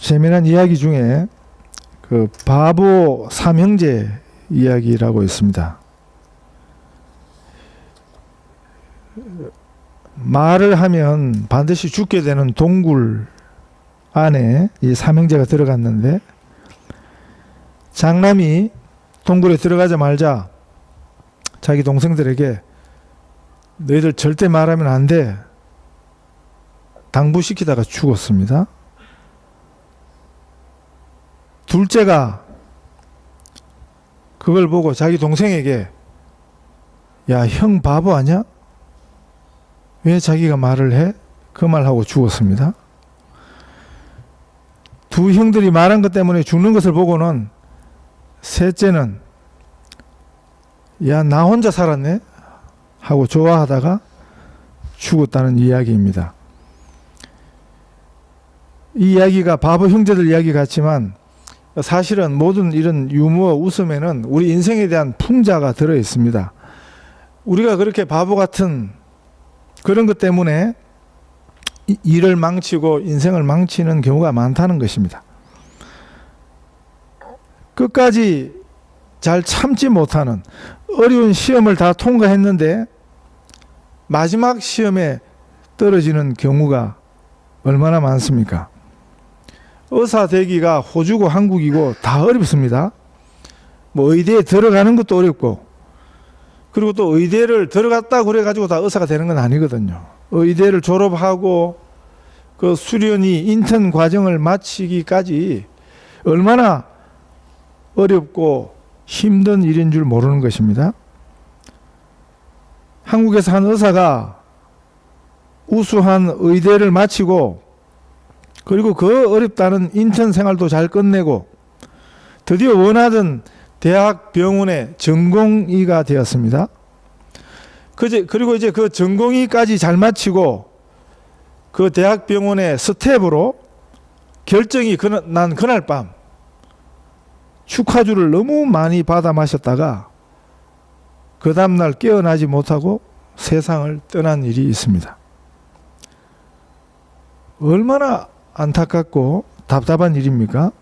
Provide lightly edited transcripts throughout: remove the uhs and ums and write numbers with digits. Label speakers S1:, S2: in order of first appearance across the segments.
S1: 재미난 이야기 중에 그 바보 삼형제 이야기라고 있습니다. 말을 하면 반드시 죽게 되는 동굴 안에 이 삼형제가 들어갔는데, 장남이 동굴에 들어가자마자 자기 동생들에게 너희들 절대 말하면 안 돼, 당부시키다가 죽었습니다. 둘째가 그걸 보고 자기 동생에게 야, 형 바보 아냐? 왜 자기가 말을 해? 그 말하고 죽었습니다. 두 형들이 말한 것 때문에 죽는 것을 보고는 셋째는 야, 나 혼자 살았네? 하고 좋아하다가 죽었다는 이야기입니다. 이 이야기가 바보 형제들 이야기 같지만 사실은 모든 이런 유머, 웃음에는 우리 인생에 대한 풍자가 들어 있습니다. 우리가 그렇게 바보 같은 그런 것 때문에 일을 망치고 인생을 망치는 경우가 많다는 것입니다. 끝까지 잘 참지 못하는, 어려운 시험을 다 통과했는데 마지막 시험에 떨어지는 경우가 얼마나 많습니까? 의사 되기가 호주고 한국이고 다 어렵습니다. 뭐 의대에 들어가는 것도 어렵고, 그리고 또 의대를 들어갔다 그래가지고 다 의사가 되는 건 아니거든요. 의대를 졸업하고 그 수련이 인턴 과정을 마치기까지 얼마나 어렵고 힘든 일인 줄 모르는 것입니다. 한국에서 한 의사가 우수한 의대를 마치고, 그리고 그 어렵다는 인턴 생활도 잘 끝내고 드디어 원하던 대학 병원의 전공의가 되었습니다. 그리고 이제 그 전공의까지 잘 마치고 그 대학 병원의 스텝으로 결정이 난 그날 밤 축하주를 너무 많이 받아 마셨다가 그 다음날 깨어나지 못하고 세상을 떠난 일이 있습니다. 얼마나 안타깝고 답답한 일입니까?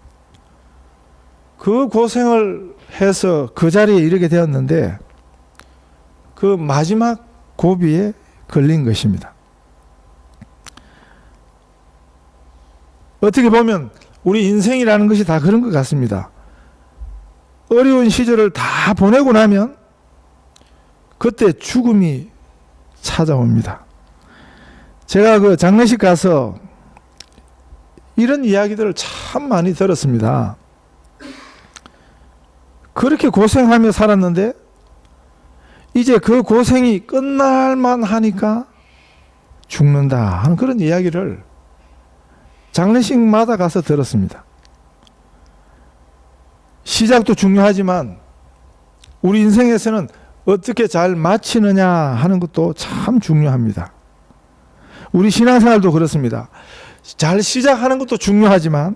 S1: 그 고생을 해서 그 자리에 이르게 되었는데 그 마지막 고비에 걸린 것입니다. 어떻게 보면 우리 인생이라는 것이 다 그런 것 같습니다. 어려운 시절을 다 보내고 나면 그때 죽음이 찾아옵니다. 제가 그 장례식 가서 이런 이야기들을 참 많이 들었습니다. 그렇게 고생하며 살았는데 이제 그 고생이 끝날만 하니까 죽는다 하는 그런 이야기를 장례식마다 가서 들었습니다. 시작도 중요하지만 우리 인생에서는 어떻게 잘 마치느냐 하는 것도 참 중요합니다. 우리 신앙생활도 그렇습니다. 잘 시작하는 것도 중요하지만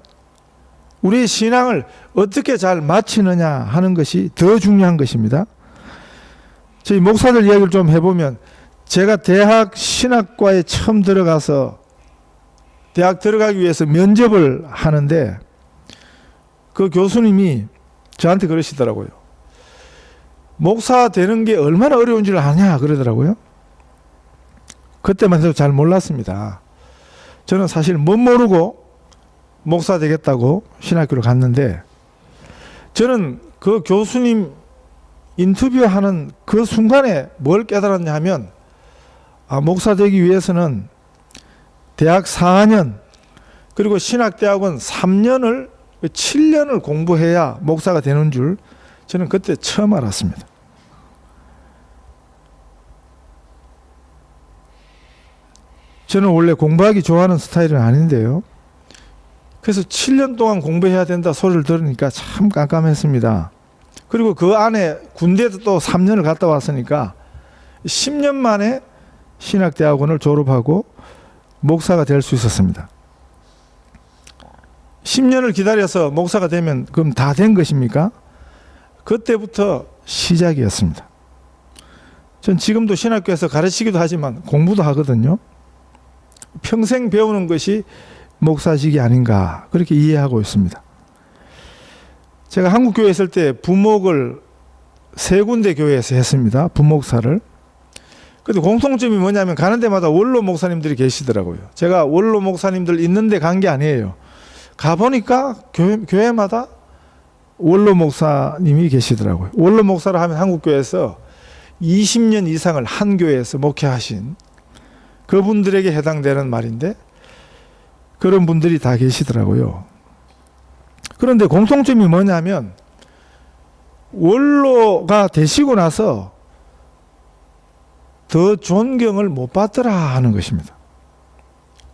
S1: 우리의 신앙을 어떻게 잘 마치느냐 하는 것이 더 중요한 것입니다. 저희 목사들 이야기를 좀 해보면, 제가 대학 신학과에 처음 들어가서 대학 들어가기 위해서 면접을 하는데 그 교수님이 저한테 그러시더라고요. 목사 되는 게 얼마나 어려운 줄 아냐 그러더라고요. 그때만 해도 잘 몰랐습니다. 저는 사실 못 모르고 목사 되겠다고 신학교를 갔는데, 저는 그 교수님 인터뷰하는 그 순간에 뭘 깨달았냐 하면, 목사 되기 위해서는 대학 4년 그리고 신학대학원 3년을 7년을 공부해야 목사가 되는 줄 저는 그때 처음 알았습니다. 저는 원래 공부하기 좋아하는 스타일은 아닌데요. 그래서 7년 동안 공부해야 된다 소리를 들으니까 참 깜깜했습니다. 그리고 그 안에 군대도 또 3년을 갔다 왔으니까 10년 만에 신학대학원을 졸업하고 목사가 될 수 있었습니다. 10년을 기다려서 목사가 되면 그럼 다 된 것입니까? 그때부터 시작이었습니다. 전 지금도 신학교에서 가르치기도 하지만 공부도 하거든요. 평생 배우는 것이 목사직이 아닌가 그렇게 이해하고 있습니다. 제가 한국교회 있을 때 부목을 3군데 교회에서 했습니다. 부목사를. 근데 공통점이 뭐냐면 가는 데마다 원로 목사님들이 계시더라고요. 제가 원로 목사님들 있는데 간 게 아니에요. 가보니까 교회마다 원로 목사님이 계시더라고요. 원로 목사를 하면 한국교회에서 20년 이상을 한 교회에서 목회하신 그분들에게 해당되는 말인데 그런 분들이 다 계시더라고요. 그런데 공통점이 뭐냐면 원로가 되시고 나서 더 존경을 못 받더라 하는 것입니다.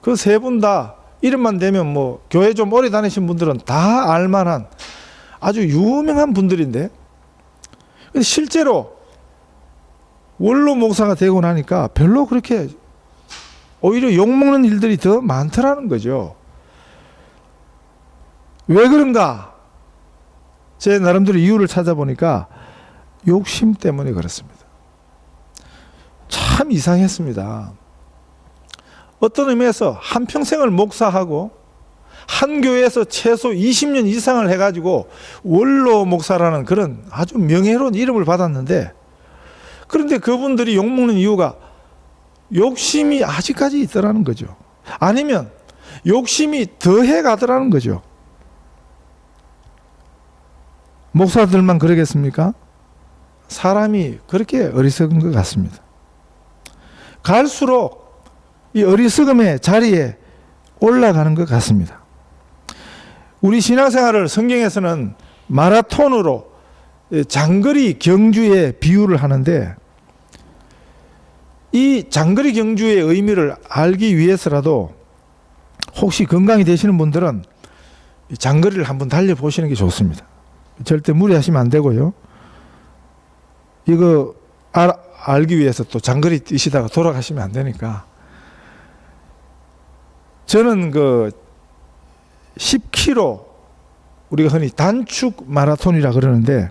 S1: 그 3분 다 이름만 대면 뭐 교회 좀 오래 다니신 분들은 다 알만한 아주 유명한 분들인데 실제로 원로 목사가 되고 나니까 별로 그렇게 오히려 욕먹는 일들이 더 많더라는 거죠. 왜 그런가? 제 나름대로 이유를 찾아보니까 욕심 때문에 그렇습니다. 참 이상했습니다. 어떤 의미에서 한평생을 목사하고 한 교회에서 최소 20년 이상을 해가지고 원로 목사라는 그런 아주 명예로운 이름을 받았는데 그런데 그분들이 욕먹는 이유가 욕심이 아직까지 있더라는 거죠. 아니면 욕심이 더해 가더라는 거죠. 목사들만 그러겠습니까? 사람이 그렇게 어리석은 것 같습니다. 갈수록 이 어리석음의 자리에 올라가는 것 같습니다. 우리 신앙생활을 성경에서는 마라톤으로 장거리 경주에 비유를 하는데 이 장거리 경주의 의미를 알기 위해서라도 혹시 건강이 되시는 분들은 장거리를 한번 달려보시는 게 좋습니다. 절대 무리하시면 안 되고요. 이거 알기 위해서 또 장거리 뛰시다가 돌아가시면 안 되니까. 저는 그 10km 우리가 흔히 단축 마라톤이라 그러는데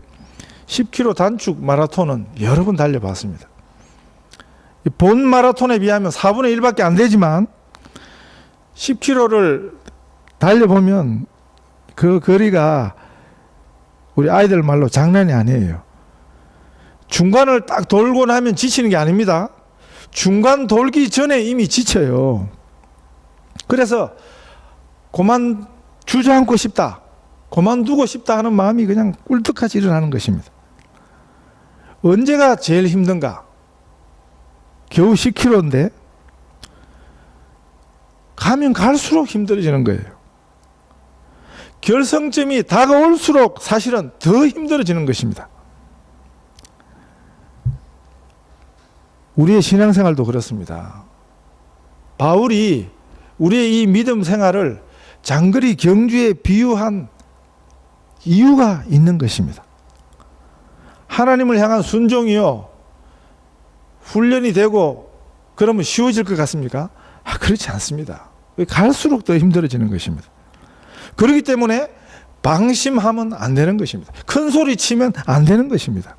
S1: 10km 단축 마라톤은 여러 번 달려봤습니다. 본 마라톤에 비하면 4분의 1밖에 안 되지만 10km를 달려보면 그 거리가 우리 아이들 말로 장난이 아니에요. 중간을 딱 돌고 나면 지치는 게 아닙니다. 중간 돌기 전에 이미 지쳐요. 그래서 그만 주저앉고 싶다, 그만두고 싶다 하는 마음이 그냥 꿀떡같이 일어나는 것입니다. 언제가 제일 힘든가? 겨우 10km인데 가면 갈수록 힘들어지는 거예요. 결성점이 다가올수록 사실은 더 힘들어지는 것입니다. 우리의 신앙생활도 그렇습니다. 바울이 우리의 이 믿음 생활을 장거리 경주에 비유한 이유가 있는 것입니다. 하나님을 향한 순종이요, 훈련이 되고 그러면 쉬워질 것 같습니까? 그렇지 않습니다. 갈수록 더 힘들어지는 것입니다. 그렇기 때문에 방심하면 안 되는 것입니다. 큰 소리 치면 안 되는 것입니다.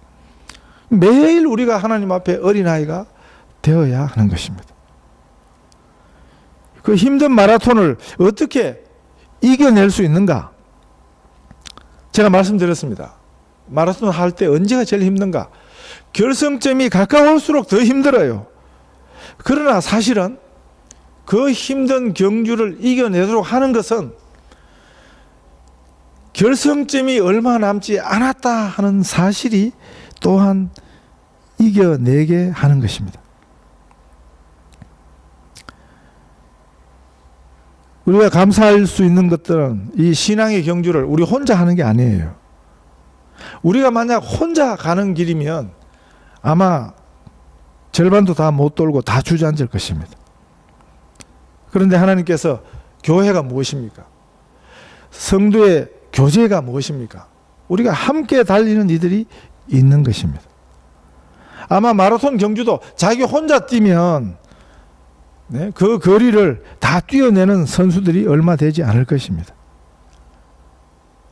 S1: 매일 우리가 하나님 앞에 어린아이가 되어야 하는 것입니다. 그 힘든 마라톤을 어떻게 이겨낼 수 있는가? 제가 말씀드렸습니다. 마라톤 할 때 언제가 제일 힘든가? 결승점이 가까울수록 더 힘들어요. 그러나 사실은 그 힘든 경주를 이겨내도록 하는 것은 결승점이 얼마 남지 않았다 하는 사실이 또한 이겨내게 하는 것입니다. 우리가 감사할 수 있는 것들은 이 신앙의 경주를 우리 혼자 하는 게 아니에요. 우리가 만약 혼자 가는 길이면 아마 절반도 다 못 돌고 다 주저앉을 것입니다. 그런데 하나님께서 교회가 무엇입니까? 성도의 교제가 무엇입니까? 우리가 함께 달리는 이들이 있는 것입니다. 아마 마라톤 경주도 자기 혼자 뛰면 그 거리를 다 뛰어내는 선수들이 얼마 되지 않을 것입니다.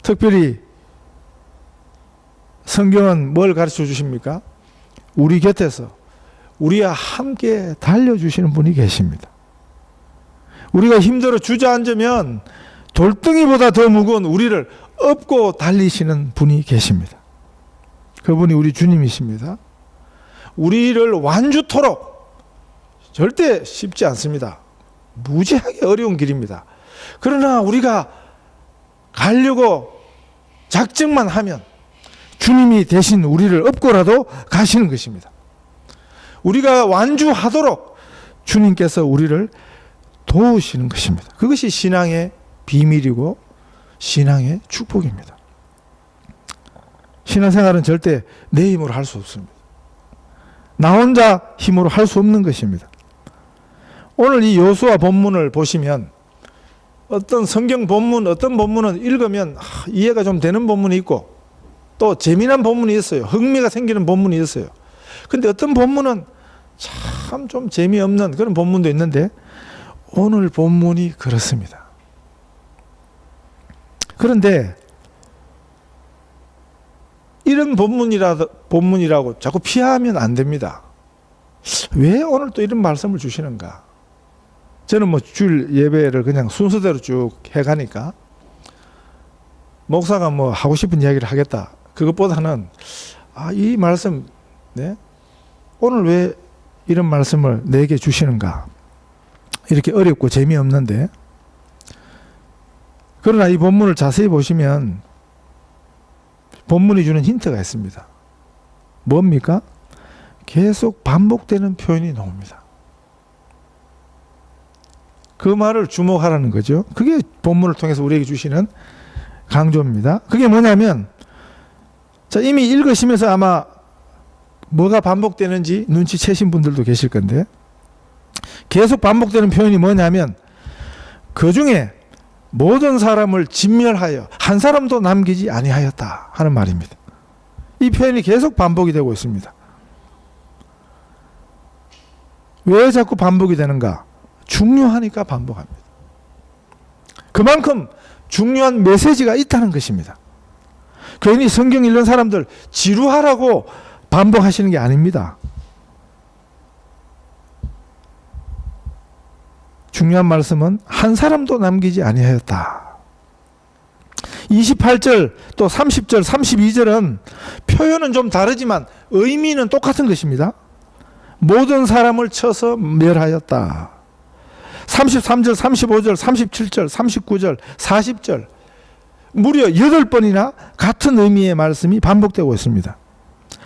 S1: 특별히 성경은 뭘 가르쳐 주십니까? 우리 곁에서 우리와 함께 달려주시는 분이 계십니다. 우리가 힘들어 주저앉으면 돌덩이보다 더 무거운 우리를 업고 달리시는 분이 계십니다. 그분이 우리 주님이십니다. 우리를 완주토록 절대 쉽지 않습니다. 무지하게 어려운 길입니다. 그러나 우리가 가려고 작정만 하면 주님이 대신 우리를 업고라도 가시는 것입니다. 우리가 완주하도록 주님께서 우리를 도우시는 것입니다. 그것이 신앙의 비밀이고 신앙의 축복입니다. 신앙생활은 절대 내 힘으로 할 수 없습니다. 나 혼자 힘으로 할 수 없는 것입니다. 오늘 이 여호수아 본문을 보시면 어떤 성경 본문, 어떤 본문은 읽으면 이해가 좀 되는 본문이 있고 또 재미난 본문이 있어요. 흥미가 생기는 본문이 있어요. 근데 어떤 본문은 참 좀 재미없는 그런 본문도 있는데 오늘 본문이 그렇습니다. 그런데 이런 본문이라고 자꾸 피하면 안 됩니다. 왜 오늘 또 이런 말씀을 주시는가? 저는 뭐 주일 예배를 그냥 순서대로 쭉 해가니까 목사가 뭐 하고 싶은 이야기를 하겠다. 그것보다는 이 말씀, 네? 오늘 왜 이런 말씀을 내게 주시는가? 이렇게 어렵고 재미없는데 그러나 이 본문을 자세히 보시면 본문이 주는 힌트가 있습니다. 뭡니까? 계속 반복되는 표현이 나옵니다. 그 말을 주목하라는 거죠. 그게 본문을 통해서 우리에게 주시는 강조입니다. 그게 뭐냐면 자, 이미 읽으시면서 아마 뭐가 반복되는지 눈치채신 분들도 계실 건데 계속 반복되는 표현이 뭐냐면 그 중에 모든 사람을 진멸하여 한 사람도 남기지 아니하였다 하는 말입니다. 이 표현이 계속 반복이 되고 있습니다. 왜 자꾸 반복이 되는가? 중요하니까 반복합니다. 그만큼 중요한 메시지가 있다는 것입니다. 괜히 성경 읽는 사람들 지루하라고 반복하시는 게 아닙니다. 중요한 말씀은 한 사람도 남기지 아니하였다. 28절 또 30절 32절은 표현은 좀 다르지만 의미는 똑같은 것입니다. 모든 사람을 쳐서 멸하였다. 33절 35절 37절 39절 40절 무려 8번이나 같은 의미의 말씀이 반복되고 있습니다.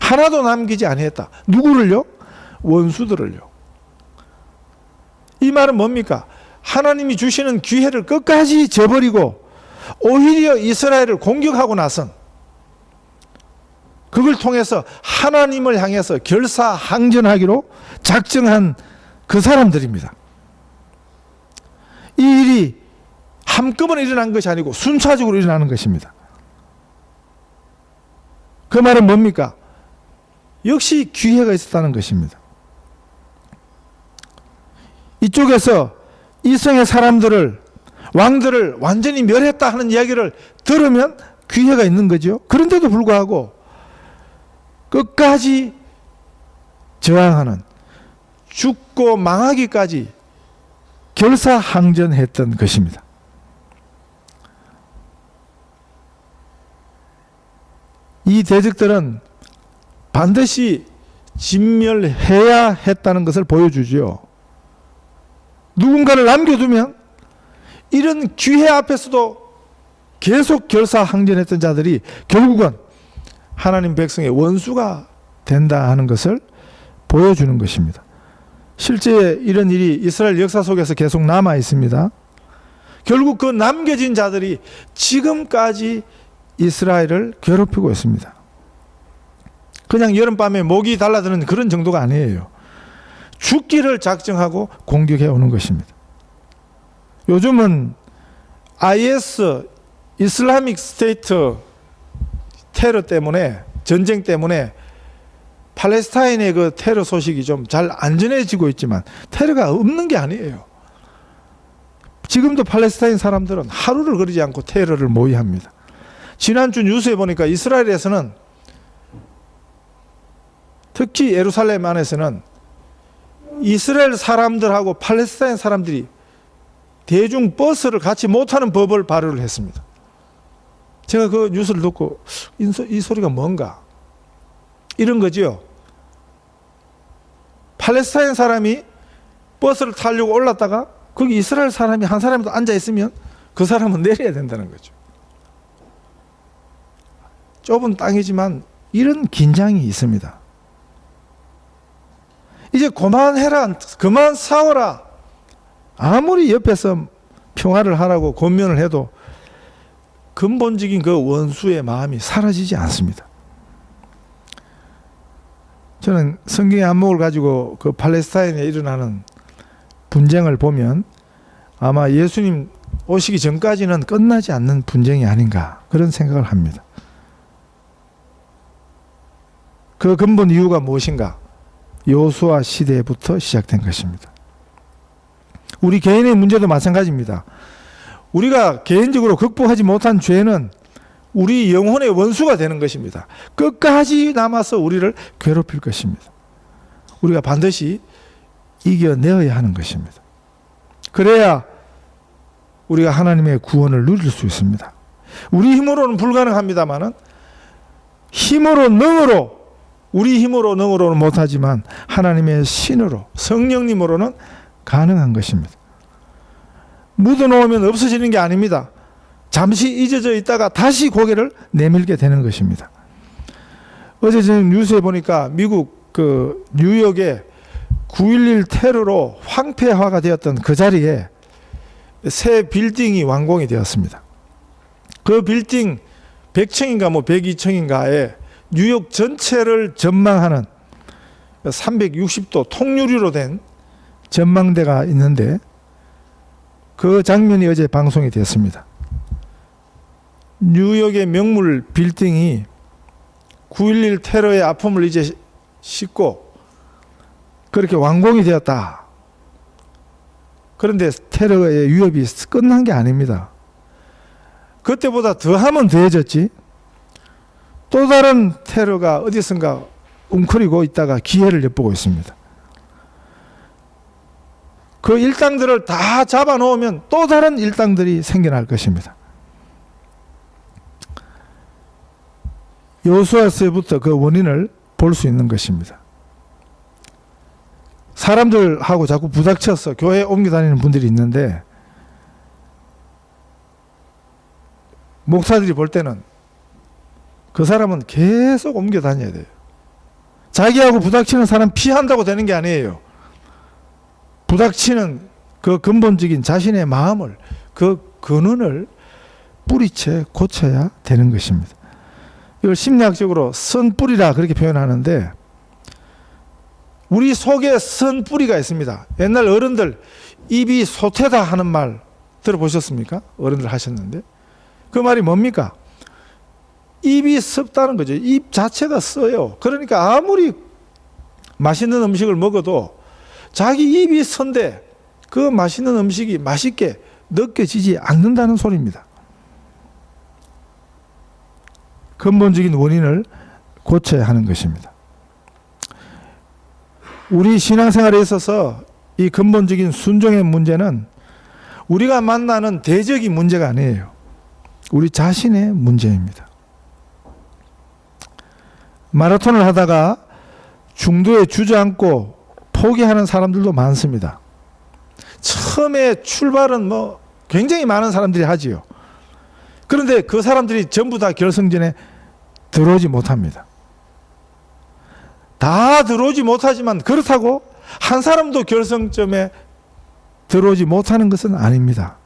S1: 하나도 남기지 아니했다. 누구를요? 원수들을요. 이 말은 뭡니까? 하나님이 주시는 기회를 끝까지 저버리고 오히려 이스라엘을 공격하고 나선 그걸 통해서 하나님을 향해서 결사항전하기로 작정한 그 사람들입니다. 이 일이 한꺼번에 일어난 것이 아니고 순차적으로 일어나는 것입니다. 그 말은 뭡니까? 역시 기회가 있었다는 것입니다. 이쪽에서 이성의 사람들을 왕들을 완전히 멸했다 하는 이야기를 들으면 기회가 있는 거죠. 그런데도 불구하고 끝까지 저항하는 죽고 망하기까지 결사항전했던 것입니다. 이 대적들은 반드시 진멸해야 했다는 것을 보여주죠. 누군가를 남겨두면 이런 기회 앞에서도 계속 결사항전했던 자들이 결국은 하나님 백성의 원수가 된다 하는 것을 보여주는 것입니다. 실제 이런 일이 이스라엘 역사 속에서 계속 남아 있습니다. 결국 그 남겨진 자들이 지금까지 이스라엘을 괴롭히고 있습니다. 그냥 여름밤에 목이 달라드는 그런 정도가 아니에요. 죽기를 작정하고 공격해 오는 것입니다. 요즘은 IS, 이슬라믹 스테이트 테러 때문에, 전쟁 때문에 팔레스타인의 그 테러 소식이 좀 잘 안전해지고 있지만 테러가 없는 게 아니에요. 지금도 팔레스타인 사람들은 하루를 거르지 않고 테러를 모의합니다. 지난주 뉴스에 보니까 이스라엘에서는 특히 예루살렘 안에서는 이스라엘 사람들하고 팔레스타인 사람들이 대중 버스를 같이 못하는 법을 발의를 했습니다. 제가 그 뉴스를 듣고 이 소리가 뭔가 이런 거죠. 팔레스타인 사람이 버스를 타려고 올랐다가 거기 이스라엘 사람이 한 사람도 앉아 있으면 그 사람은 내려야 된다는 거죠. 좁은 땅이지만 이런 긴장이 있습니다. 이제 그만해라, 그만 싸워라. 아무리 옆에서 평화를 하라고 권면을 해도 근본적인 그 원수의 마음이 사라지지 않습니다. 저는 성경의 안목을 가지고 그 팔레스타인에 일어나는 분쟁을 보면 아마 예수님 오시기 전까지는 끝나지 않는 분쟁이 아닌가 그런 생각을 합니다. 그 근본 이유가 무엇인가? 여호수아 시대부터 시작된 것입니다. 우리 개인의 문제도 마찬가지입니다. 우리가 개인적으로 극복하지 못한 죄는 우리 영혼의 원수가 되는 것입니다. 끝까지 남아서 우리를 괴롭힐 것입니다. 우리가 반드시 이겨내어야 하는 것입니다. 그래야 우리가 하나님의 구원을 누릴 수 있습니다. 우리 힘으로는 불가능합니다만은 우리 힘으로 능으로는 못하지만 하나님의 신으로 성령님으로는 가능한 것입니다. 묻어놓으면 없어지는 게 아닙니다. 잠시 잊어져 있다가 다시 고개를 내밀게 되는 것입니다. 어제 저는 뉴스에 보니까 미국 그 뉴욕에 9.11 테러로 황폐화가 되었던 그 자리에 새 빌딩이 완공이 되었습니다. 그 빌딩 100층인가 102층인가에 뉴욕 전체를 전망하는 360도 통유리로 된 전망대가 있는데 그 장면이 어제 방송이 됐습니다. 뉴욕의 명물 빌딩이 9.11 테러의 아픔을 이제 씻고 그렇게 완공이 되었다. 그런데 테러의 위협이 끝난 게 아닙니다. 그때보다 더하면 더해졌지. 또 다른 테러가 어디선가 웅크리고 있다가 기회를 엿보고 있습니다. 그 일당들을 다 잡아놓으면 또 다른 일당들이 생겨날 것입니다. 여호수아서부터 그 원인을 볼 수 있는 것입니다. 사람들하고 자꾸 부닥쳐서 교회에 옮겨 다니는 분들이 있는데 목사들이 볼 때는 그 사람은 계속 옮겨 다녀야 돼요. 자기하고 부닥치는 사람 피한다고 되는 게 아니에요. 부닥치는 그 근본적인 자신의 마음을, 그 근원을 뿌리채 고쳐야 되는 것입니다. 이걸 심리학적으로 선뿌리라 그렇게 표현하는데 우리 속에 선뿌리가 있습니다. 옛날 어른들 입이 솟태다 하는 말 들어보셨습니까? 어른들 하셨는데 그 말이 뭡니까? 입이 섭다는 거죠. 입 자체가 써요. 그러니까 아무리 맛있는 음식을 먹어도 자기 입이 선데 그 맛있는 음식이 맛있게 느껴지지 않는다는 소리입니다. 근본적인 원인을 고쳐야 하는 것입니다. 우리 신앙생활에 있어서 이 근본적인 순종의 문제는 우리가 만나는 대적인 문제가 아니에요. 우리 자신의 문제입니다. 마라톤을 하다가 중도에 주저앉고 포기하는 사람들도 많습니다. 처음에 출발은 굉장히 많은 사람들이 하지요. 그런데 그 사람들이 전부 다 결승전에 들어오지 못합니다. 다 들어오지 못하지만 그렇다고 한 사람도 결승점에 들어오지 못하는 것은 아닙니다.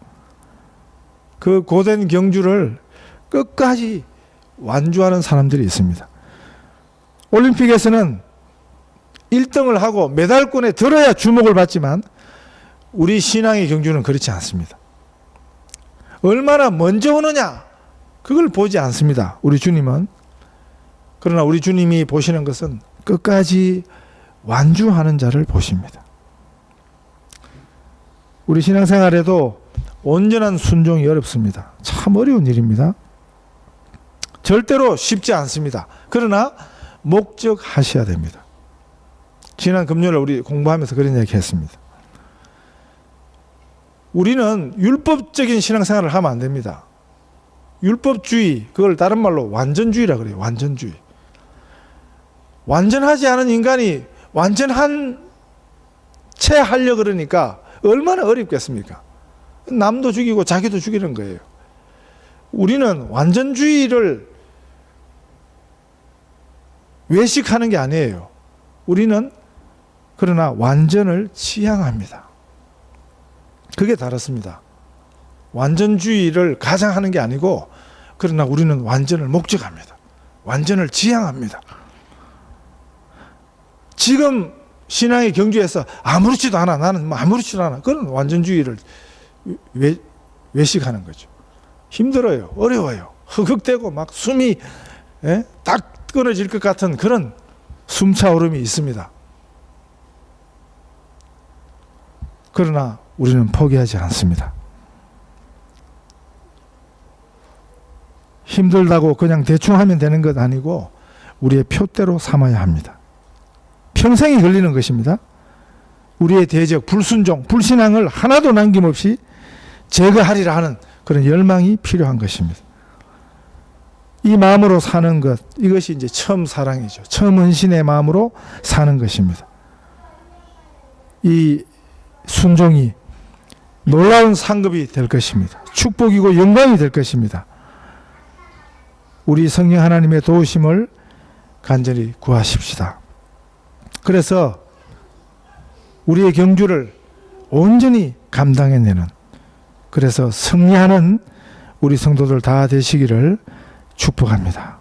S1: 그 고된 경주를 끝까지 완주하는 사람들이 있습니다. 올림픽에서는 1등을 하고 메달권에 들어야 주목을 받지만 우리 신앙의 경주는 그렇지 않습니다. 얼마나 먼저 오느냐 그걸 보지 않습니다. 우리 주님은. 그러나 우리 주님이 보시는 것은 끝까지 완주하는 자를 보십니다. 우리 신앙생활에도 온전한 순종이 어렵습니다. 참 어려운 일입니다. 절대로 쉽지 않습니다. 그러나 목적하셔야 됩니다. 지난 금요일 우리 공부하면서 그런 얘기 했습니다. 우리는 율법적인 신앙생활을 하면 안 됩니다. 율법주의, 그걸 다른 말로 완전주의라 그래요. 완전주의. 완전하지 않은 인간이 완전한 채 하려 그러니까 얼마나 어렵겠습니까? 남도 죽이고 자기도 죽이는 거예요. 우리는 완전주의를 외식하는 게 아니에요. 우리는 그러나 완전을 지향합니다. 그게 다릅니다. 완전주의를 가장하는 게 아니고, 그러나 우리는 완전을 목적합니다. 완전을 지향합니다. 지금 신앙의 경주에서 아무렇지도 않아, 나는 뭐 아무렇지도 않아, 그런 완전주의를 외식하는 거죠. 힘들어요. 어려워요. 허걱대고 막 숨이 딱 끊어질 것 같은 그런 숨차오름이 있습니다. 그러나 우리는 포기하지 않습니다. 힘들다고 그냥 대충 하면 되는 것 아니고 우리의 표대로 삼아야 합니다. 평생이 걸리는 것입니다. 우리의 대적, 불순종, 불신앙을 하나도 남김없이 제거하리라 하는 그런 열망이 필요한 것입니다. 이 마음으로 사는 것, 이것이 이제 처음 사랑이죠. 처음 헌신의 마음으로 사는 것입니다. 이 순종이 놀라운 상급이 될 것입니다. 축복이고 영광이 될 것입니다. 우리 성령 하나님의 도우심을 간절히 구하십시다. 그래서 우리의 경주를 온전히 감당해내는, 그래서 승리하는 우리 성도들 다 되시기를 축복합니다.